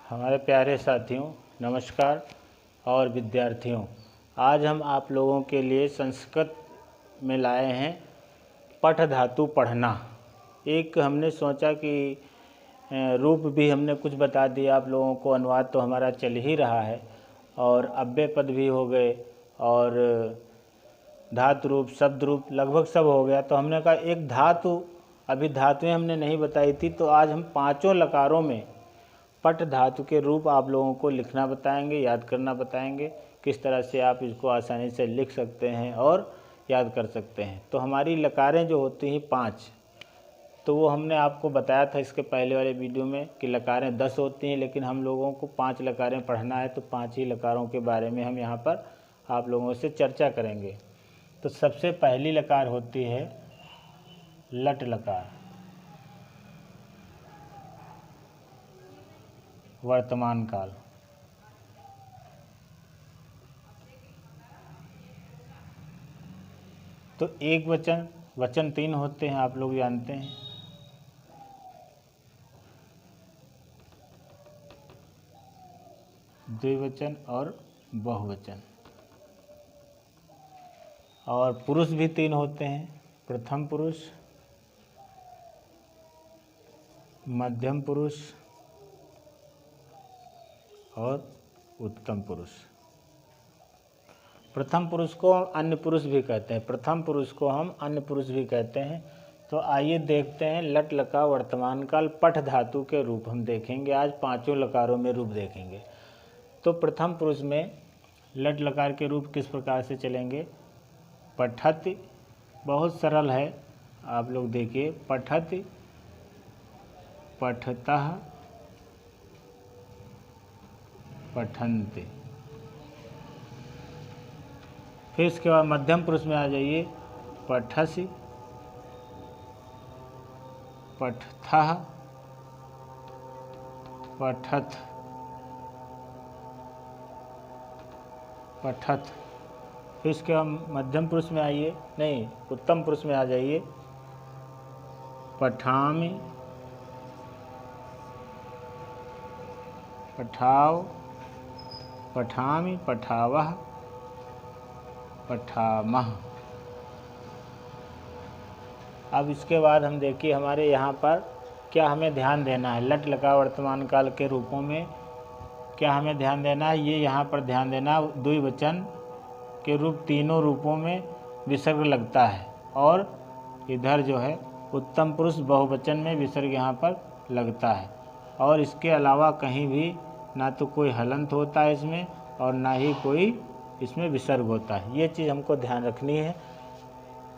हमारे प्यारे साथियों नमस्कार और विद्यार्थियों, आज हम आप लोगों के लिए संस्कृत में लाए हैं पठ धातु पढ़ना। एक हमने सोचा कि रूप भी हमने कुछ बता दिया आप लोगों को, अनुवाद तो हमारा चल ही रहा है और अव्यय पद भी हो गए और धातु रूप शब्द रूप लगभग सब हो गया। तो हमने कहा एक धातु, अभी धातुएं हमने नहीं बताई थी, तो आज हम पांचों लकारों में पठ धातु के रूप आप लोगों को लिखना बताएंगे, याद करना बताएंगे, किस तरह से आप इसको आसानी से लिख सकते हैं और याद कर सकते हैं। तो हमारी लकारें जो होती हैं 5, तो वो हमने आपको बताया था इसके पहले वाले वीडियो में कि लकारें 10 होती हैं, लेकिन हम लोगों को 5 लकारें पढ़ना है, तो 5 ही लकारों के बारे में हम यहाँ पर आप लोगों से चर्चा करेंगे। तो सबसे पहली लकार होती है लट लकार, वर्तमान काल। तो एक वचन, वचन 3 होते हैं, आप लोग जानते हैं। द्विवचन और बहुवचन। और पुरुष भी 3 होते हैं, प्रथम पुरुष, मध्यम पुरुष और उत्तम पुरुष। प्रथम पुरुष को अन्य पुरुष भी कहते हैं, प्रथम पुरुष को हम अन्य पुरुष भी कहते हैं। तो आइए देखते हैं लट लकार वर्तमान काल पठ धातु के रूप हम देखेंगे। आज पांचों लकारों में रूप देखेंगे। तो प्रथम पुरुष में लट लकार के रूप किस प्रकार से चलेंगे। पठति, बहुत सरल है, आप लोग देखिए। पठति, पठतः, पठन्ति। फिर इसके बाद मध्यम पुरुष में आ जाइए। पठसि, पठथः, पठथ, पठथ। फिर इसके बाद मध्यम पुरुष में आइए, नहीं उत्तम पुरुष में आ जाइए। पठामि, पठाव, पठामि, पठावः, पठामः। अब इसके बाद हम देखिए हमारे यहाँ पर क्या हमें ध्यान देना है। लट लकार वर्तमान काल के रूपों में क्या हमें ध्यान देना है, ये यहाँ पर ध्यान देना। द्विवचन के रूप तीनों रूपों में विसर्ग लगता है और इधर जो है उत्तम पुरुष बहुवचन में विसर्ग यहाँ पर लगता है। और इसके अलावा कहीं भी ना तो कोई हलंत होता है इसमें और ना ही कोई इसमें विसर्ग होता है। ये चीज़ हमको ध्यान रखनी है,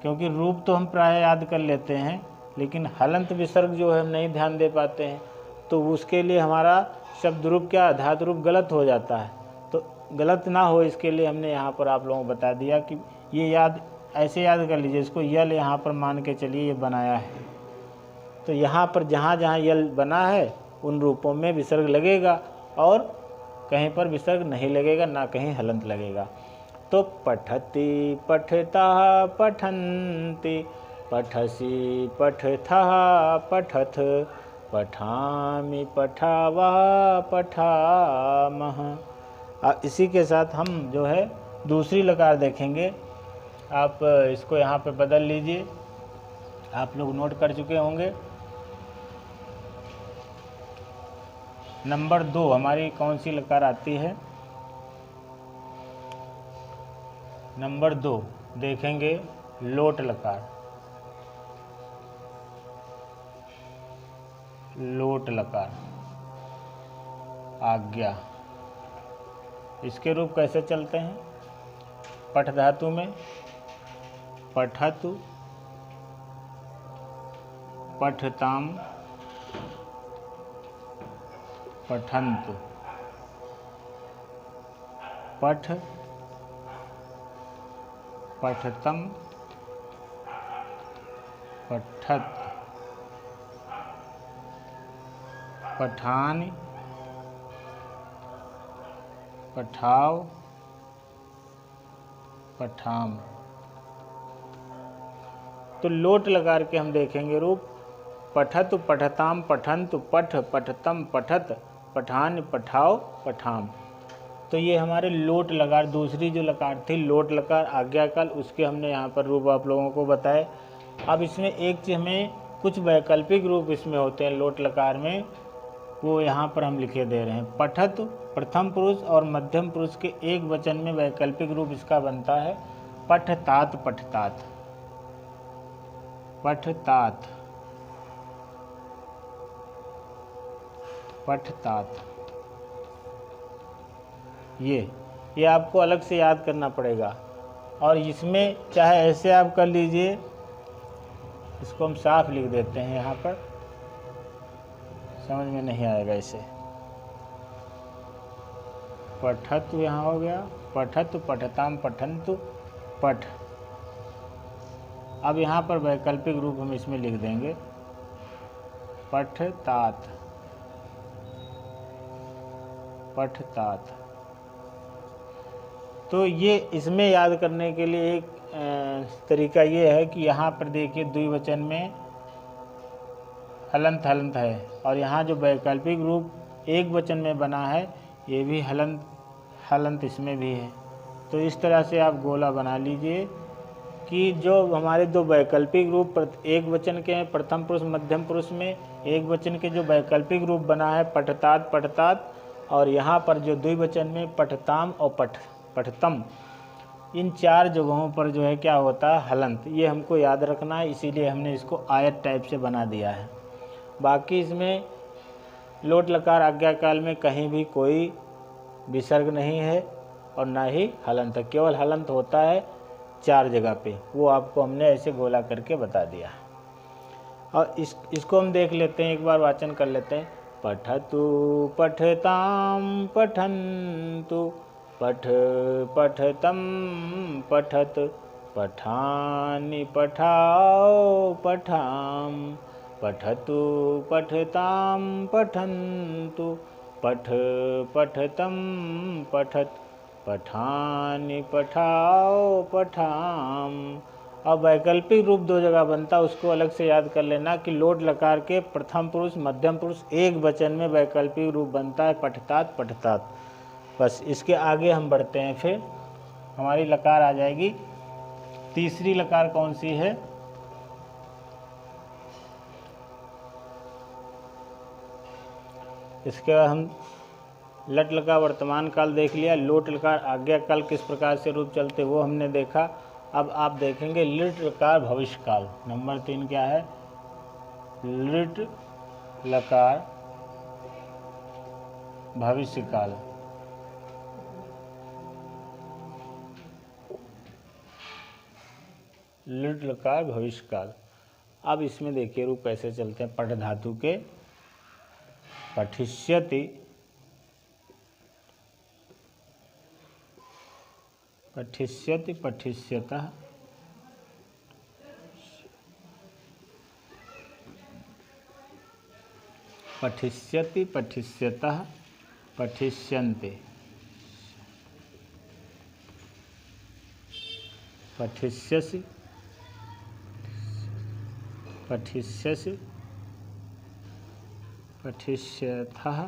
क्योंकि रूप तो हम प्राय याद कर लेते हैं, लेकिन हलंत विसर्ग जो है हम नहीं ध्यान दे पाते हैं, तो उसके लिए हमारा शब्द रूप क्या धातु रूप गलत हो जाता है। तो गलत ना हो इसके लिए हमने यहाँ पर आप लोगों को बता दिया कि ये याद ऐसे याद कर लीजिए। इसको यल यहाँ पर मान के चलिए ये बनाया है, तो यहाँ पर जहाँ जहाँ यल बना है उन रूपों में विसर्ग लगेगा और कहीं पर विसर्ग नहीं लगेगा, ना कहीं हलंत लगेगा। तो पठति, पठतः, पठन्ति, पठसि, पठथः, पठथ, पठामि, पठावः, पठामः। इसी के साथ हम जो है दूसरी लकार देखेंगे। आप इसको यहाँ पे बदल लीजिए, आप लोग नोट कर चुके होंगे। नंबर 2 हमारी कौन सी लकार आती है। नंबर 2 देखेंगे लोट लकार। लोट लकार, आज्ञा। इसके रूप कैसे चलते हैं। पठ धातु में पठतु, पठताम, पठन्तु, पठ, पठतम, पठत, पठानि, पठाव, पठाम। तो लोट लगा के हम देखेंगे रूप। पठतु, पठताम, पठन्तु, पठ, पठतम, पठत, पठान, पठाओ, पठाम। तो ये हमारे लोट लकार, दूसरी जो लकार थी लोट लकार आज्ञाकाल, उसके हमने यहाँ पर रूप आप लोगों को बताए। अब इसमें एक चीज़ हमें कुछ वैकल्पिक रूप इसमें होते हैं लोट लकार में, वो यहाँ पर हम लिखे दे रहे हैं। पठत प्रथम पुरुष और मध्यम पुरुष के एक वचन में वैकल्पिक रूप इसका बनता है पठतात, पठतात, पठतात, पठतात। ये आपको अलग से याद करना पड़ेगा। और इसमें चाहे ऐसे आप कर लीजिए, इसको हम साफ लिख देते हैं, यहाँ पर समझ में नहीं आएगा इसे। पठत यहाँ हो गया, पठत, पठताम, पठन्तु, पठ। अब यहाँ पर वैकल्पिक रूप हम इसमें लिख देंगे पठतात, पठतात। तो ये इसमें याद करने के लिए एक तरीका ये है कि यहाँ पर देखिए द्विवचन में हलंत हलंत है, और यहाँ जो वैकल्पिक रूप एक वचन में बना है ये भी हलंत हलंत इसमें भी है। तो इस तरह से आप गोला बना लीजिए कि जो हमारे दो वैकल्पिक रूप एक वचन के हैं प्रथम पुरुष मध्यम पुरुष में, एक वचन के जो वैकल्पिक रूप बना है पठतात, पठतात, और यहाँ पर जो द्विवचन में पठताम और पठतम, इन चार जगहों पर जो है क्या होता है हलंत। ये हमको याद रखना है, इसीलिए हमने इसको आयत टाइप से बना दिया है। बाकी इसमें लोट लकार आज्ञाकाल में कहीं भी कोई विसर्ग नहीं है और ना ही हलंत, केवल हलंत होता है चार जगह पे, वो आपको हमने ऐसे गोला करके बता दिया। और इसको हम देख लेते हैं, एक बार वाचन कर लेते हैं। पठतु पठताम पठन्तु, पठ पठतम पठत, पठानि पठाओ पठाम, पठतु पठताम पठन्तु, पठ पठतम पठत, पठानि पठाओ पठाम। अब वैकल्पिक रूप दो जगह बनता, उसको अलग से याद कर लेना कि लोट लकार के प्रथम पुरुष मध्यम पुरुष एक वचन में वैकल्पिक रूप बनता है पठतात, पठतात। बस इसके आगे हम बढ़ते हैं, फिर हमारी लकार आ जाएगी। तीसरी लकार कौन सी है? इसके बाद हम लट लकार वर्तमान काल देख लिया, लोट लकार आज्ञा काल किस प्रकार से रूप चलते वो हमने देखा। अब आप देखेंगे लिट लकार भविष्य काल। नंबर 3 क्या है? लिट लकार भविष्य काल। लिट लकार भविष्य काल। अब इसमें देखिए रूप कैसे चलते हैं। पठ धातु के पठिष्यति, पठिष्यति, पठिष्यतः, पठिष्यति, पठिष्यतः, पठिष्यन्ते, पठिष्यसि, पठिष्यसि, पठिष्यथः,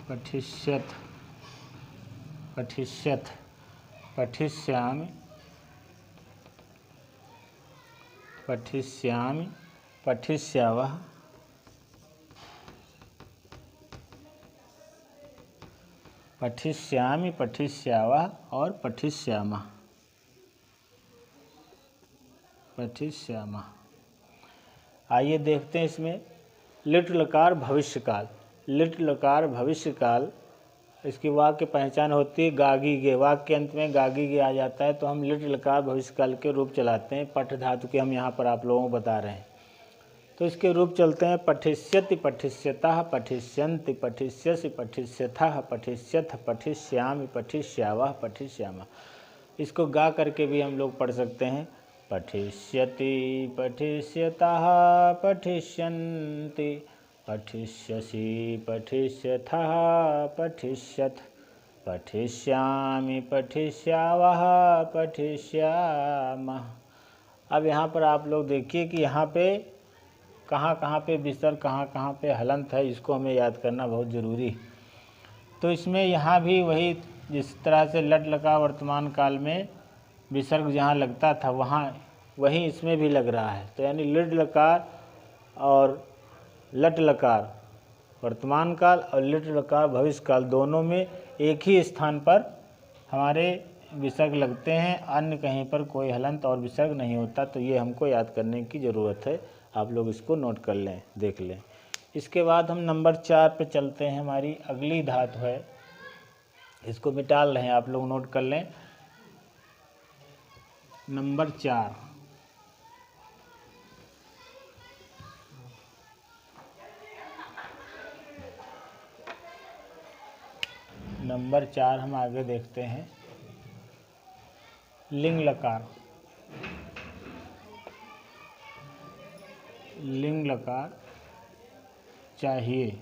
पठिष्यथ, पठिष्यथ, पठिष्यामि, पठिष्यामि, पठिष्यावः, पठिष्यामि, पठिष्यावः और पठिष्यामः, पठिष्यामः। आइए देखते हैं इसमें लिट लकार भविष्य काल। लिट लकार भविष्य काल, इसकी वाक्य पहचान होती है गागी गे, वाक्य के अंत में गागी गे आ जाता है, तो हम लिट लकार भविष्य काल के रूप चलाते हैं। पठ धातु के हम यहाँ पर आप लोगों को बता रहे हैं, तो इसके रूप चलते हैं पठिष्यति, पठिष्यतः, पठिष्यन्ति, पठिष्यसि, पठिष्यथः, पठिष्यथ, पठिष्यामि, पठिष्यावः, पठिष्यामः। इसको गा करके भी हम लोग पढ़ सकते हैं। पठिष्यति, पठिष्यतः, पठिष्यन्ति, पठिष्यसि, पठिष्यथः, पठिष्यथ, पठिष्यामि, पठिष्यावः, पठिष्यामः। अब यहाँ पर आप लोग देखिए कि यहाँ पे कहाँ कहाँ पे विसर्ग कहाँ कहाँ पे हलंत है, इसको हमें याद करना बहुत ज़रूरी है। तो इसमें यहाँ भी वही जिस तरह से लट लकार वर्तमान काल में विसर्ग जहाँ लगता था वहाँ वहीं इसमें भी लग रहा है। तो यानी लिट लकार और लट लकार वर्तमान काल और लिट लकार भविष्य काल दोनों में एक ही स्थान पर हमारे विसर्ग लगते हैं, अन्य कहीं पर कोई हलंत और विसर्ग नहीं होता। तो ये हमको याद करने की ज़रूरत है, आप लोग इसको नोट कर लें, देख लें। इसके बाद हम नंबर 4 पे चलते हैं। हमारी अगली धातु है, इसको मिटा रहे हैं, आप लोग नोट कर लें। नंबर 4 नंबर 4 हम आगे देखते हैं। लिंग लकार। लिंग लकार चाहिए,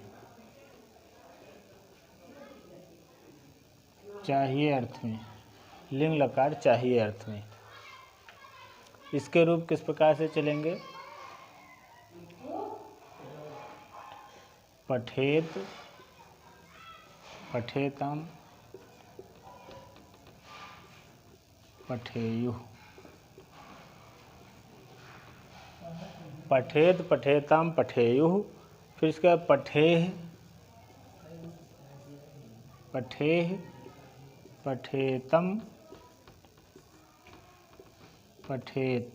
चाहिए अर्थ में, लिंग लकार चाहिए अर्थ में। इसके रूप किस प्रकार से चलेंगे? पठेत, पठेतम, पठेयुः। पठेत, पठेतम, पठेयुः। फिर इसका पठेह, पठेह, पठेतम, पठेत।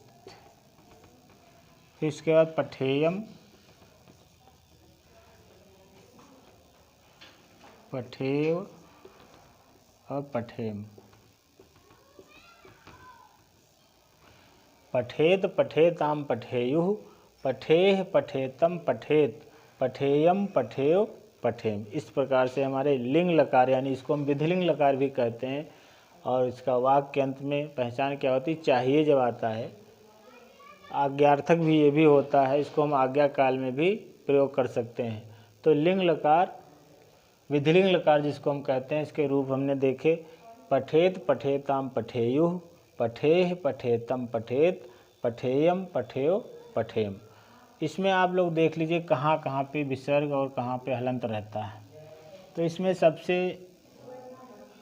फिर इसके बाद पठेयम, पठेव और पठेम। पठेत, पठेताम, पठेयुः, पठेह, पठेतम, पठेत, पठेयम, पठेव, पठेम। इस प्रकार से हमारे लिंग लकार, यानी इसको हम विधिलिंग लकार भी कहते हैं। और इसका वाक्य के अंत में पहचान क्या होती? चाहिए जब आता है। आज्ञार्थक भी ये भी होता है, इसको हम आज्ञा काल में भी प्रयोग कर सकते हैं। तो लिंग लकार, विधिलिंग लकार जिसको हम कहते हैं, इसके रूप हमने देखे। पठेत, पठेताम, पठेयुः, पठेह, पठेतम, पठेत, पठेयम, पठेव, पठेम। इसमें आप लोग देख लीजिए कहाँ कहाँ पे विसर्ग और कहाँ पे हलंत रहता है। तो इसमें सबसे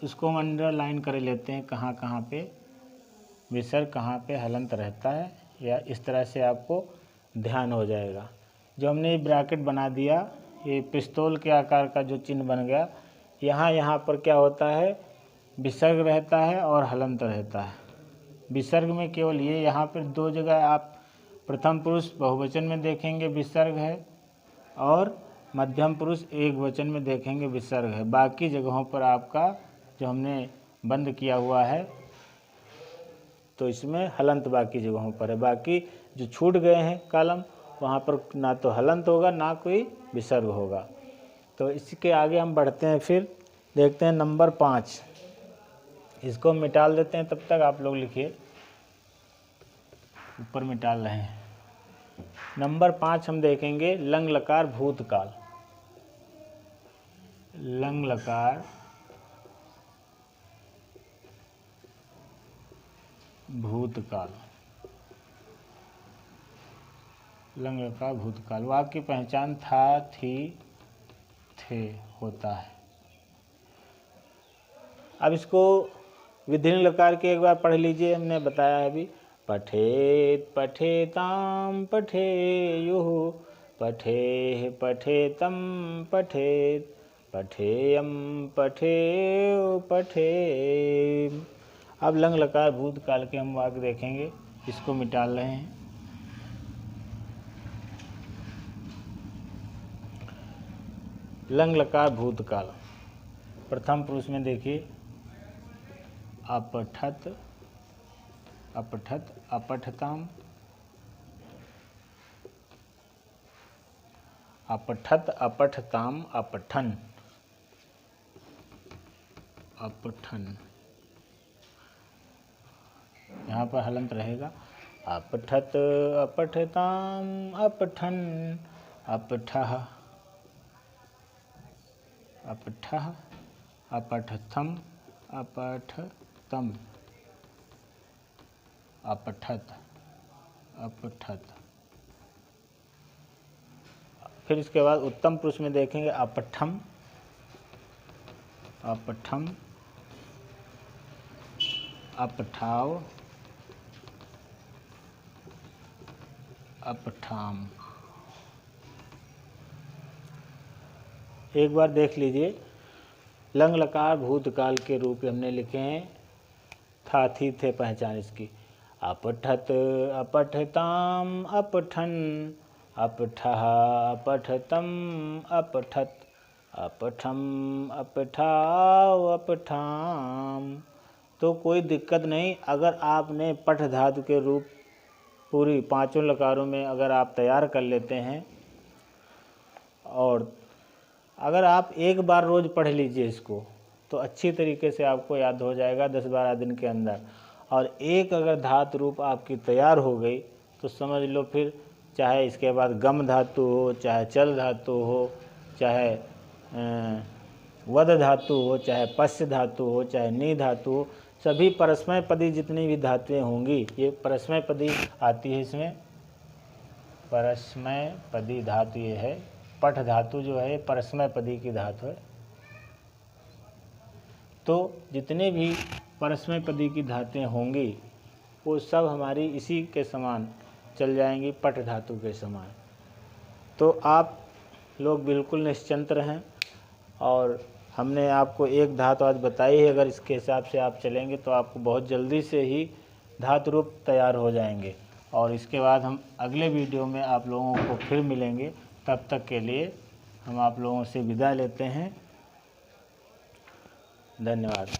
इसको हम अंडरलाइन कर लेते हैं, कहाँ कहाँ पे विसर्ग कहाँ पे हलंत रहता है, या इस तरह से आपको ध्यान हो जाएगा। जो हमने ये ब्रैकेट बना दिया, ये पिस्तौल के आकार का जो चिन्ह बन गया, यहाँ पर क्या होता है? विसर्ग रहता है और हलंत रहता है। विसर्ग में केवल ये यहाँ पर 2 जगह आप प्रथम पुरुष बहुवचन में देखेंगे विसर्ग है, और मध्यम पुरुष एक वचन में देखेंगे विसर्ग है। बाकी जगहों पर आपका जो हमने बंद किया हुआ है, तो इसमें हलंत बाकी जगहों पर है। बाकी जो छूट गए हैं कॉलम, वहाँ पर ना तो हलंत होगा ना कोई विसर्ग होगा। तो इसके आगे हम बढ़ते हैं, फिर देखते हैं नंबर 5। इसको मिटाल देते हैं, तब तक आप लोग लिखिए, ऊपर मिटाल रहे हैं। नंबर 5 हम देखेंगे लंग लकार भूतकाल। लंग लकार भूतकाल। लंग लकार भूतकाल। वाक्य की पहचान था, थी, थे होता है। अब इसको विधिलिंग लकार के एक बार पढ़ लीजिए, हमने बताया है अभी। पठेत, पठेताम, पठेयुः, पठेह, पठेतम, पठेत, पठेयम, पठेव, पठेम। अब लंग लकार भूतकाल के हम वाक्य देखेंगे, इसको मिटा रहे हैं। लंग लकार भूतकाल, प्रथम पुरुष में देखिए, अपठत, अपठत, अपठताम, अपठत, अपठताम, अपठन, अपठन। यहाँ पर हलंत रहेगा। अपठत, अपठताम, अपठन, अपठः, अपठः, अपठथम, अपठतम, अपठत, अपठत। फिर इसके बाद उत्तम पुरुष में देखेंगे अपठम, अपठम, अपठाव, अपठाम। एक बार देख लीजिए, लंग लकार भूतकाल के रूप हमने लिखे हैं, था थी थे पहचान इसकी। अपठत, अपठताम, अपठन, अपठः, अपठतम, अपठत, अपठम, अपठाव, अपठाम। तो कोई दिक्कत नहीं, अगर आपने पठ धातु के रूप पूरी पांचों लकारों में अगर आप तैयार कर लेते हैं, और अगर आप एक बार रोज़ पढ़ लीजिए इसको, तो अच्छी तरीके से आपको याद हो जाएगा 10-12 दिन के अंदर। और एक अगर धातु रूप आपकी तैयार हो गई तो समझ लो फिर चाहे इसके बाद गम धातु हो, चाहे चल धातु हो, चाहे वद धातु हो, चाहे पश्य धातु हो, चाहे नी धातु हो, सभी परस्मय पदी जितनी भी धातुएं होंगी, ये परस्मय पदी आती है इसमें। परस्मय पदी धातु ये है, पठ धातु जो है परस्मय पदी की धातु है। तो जितने भी परस्मय पदी की धातुएं होंगी वो सब हमारी इसी के समान चल जाएंगी, पठ धातु के समान। तो आप लोग बिल्कुल निश्चिंत रहें, और हमने आपको एक धातु आज बताई है, अगर इसके हिसाब से आप चलेंगे तो आपको बहुत जल्दी से ही धातु रूप तैयार हो जाएंगे। और इसके बाद हम अगले वीडियो में आप लोगों को फिर मिलेंगे। तब तक के लिए हम आप लोगों से विदा लेते हैं। धन्यवाद।